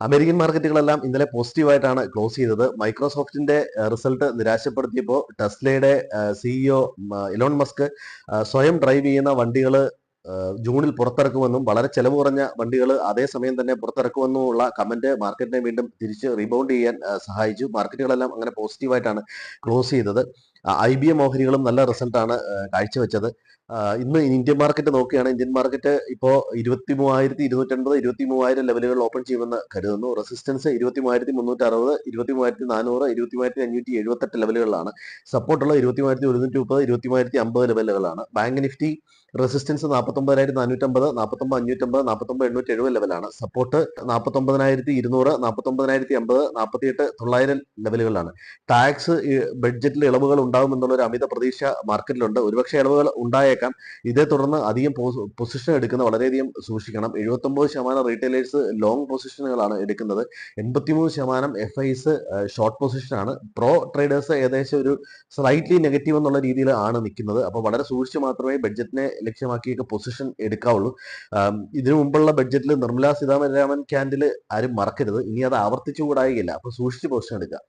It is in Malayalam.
അമേരിക്കൻ മാർക്കറ്റുകളെല്ലാം ഇന്നലെ പോസിറ്റീവായിട്ടാണ് ക്ലോസ് ചെയ്തത്. മൈക്രോസോഫ്റ്റിന്റെ റിസൾട്ട് നിരാശപ്പെടുത്തിയപ്പോൾ ടെസ്ലയുടെ സിഇഒ ഇലോൺ മസ്ക് സ്വയം ഡ്രൈവ് ചെയ്യുന്ന വണ്ടികൾ ജൂണിൽ പുറത്തിറക്കുമെന്നും വളരെ ചെലവ് കുറഞ്ഞ വണ്ടികൾ അതേസമയം തന്നെ പുറത്തിറക്കുമെന്നുമുള്ള കമന്റ് മാർക്കറ്റിനെ വീണ്ടും തിരിച്ച് റീബൗണ്ട് ചെയ്യാൻ സഹായിച്ചു. മാർക്കറ്റുകളെല്ലാം അങ്ങനെ പോസിറ്റീവായിട്ടാണ് ക്ലോസ് ചെയ്തത്. IBM ഓഹരികളും നല്ല റിസൾട്ടാണ് കാഴ്ചവെച്ചത്. ഇന്ന് ഇന്ത്യൻ മാർക്കറ്റ് നോക്കുകയാണ്. ഇന്ത്യൻ മാർക്കറ്റ് ഇപ്പോൾ 23,250 23,000 ലെവലുകൾ ഓപ്പൺ ചെയ്യുമെന്ന് കരുതുന്നു. റെസിസ്റ്റൻസ് 23,360, 23,400, 23,578 ലെവലുകളിലാണ്. സപ്പോർട്ടുള്ള 23,130, 23,050 ലെവലുകളാണ്. ബാങ്ക് നിഫ്റ്റി റെസിസ്റ്റൻസ് 49,450, 49,550, 49,870 ലെവലാണ്. സപ്പോർട്ട് 49,200, 49,050, 48,900 ലെവലുകളിലാണ്. ടാക്സ് ബഡ്ജറ്റിൽ ഇളവുകൾ ഉണ്ടാകുമെന്നുള്ള ഒരു അമിത പ്രതീക്ഷ മാർക്കറ്റിലുണ്ട്. ഒരുപക്ഷെ ഇളവുകൾ ഉണ്ടായേക്കാം. ഇതേ തുടർന്ന് അധികം പൊസിഷൻ എടുക്കുന്ന വളരെയധികം സൂക്ഷിക്കണം. 79% റീറ്റെയിലേഴ്സ് ലോങ് പൊസിഷനുകളാണ് എടുക്കുന്നത്. 83% FIs ഷോർട്ട് പൊസിഷനാണ്. പ്രോ ട്രേഡേഴ്സ് ഏകദേശം ഒരു സ്ലൈറ്റ്ലി നെഗറ്റീവ് എന്നുള്ള രീതിയിൽ ആണ് നിൽക്കുന്നത്. അപ്പോൾ വളരെ സൂക്ഷിച്ച് മാത്രമേ ബഡ്ജറ്റിനെ ലക്ഷ്യമാക്കിയൊക്കെ പൊസിഷൻ എടുക്കാവുള്ളൂ. ഇതിനു മുമ്പുള്ള ബഡ്ജറ്റിൽ നിർമ്മലാ സീതാരാമൻ ക്യാൻഡിൽ ആരും മറക്കരുത്. ഇനി അത് ആവർത്തിച്ചുകൂടായില്ല. അപ്പോൾ സൂക്ഷിച്ച് പൊസിഷൻ എടുക്കുക.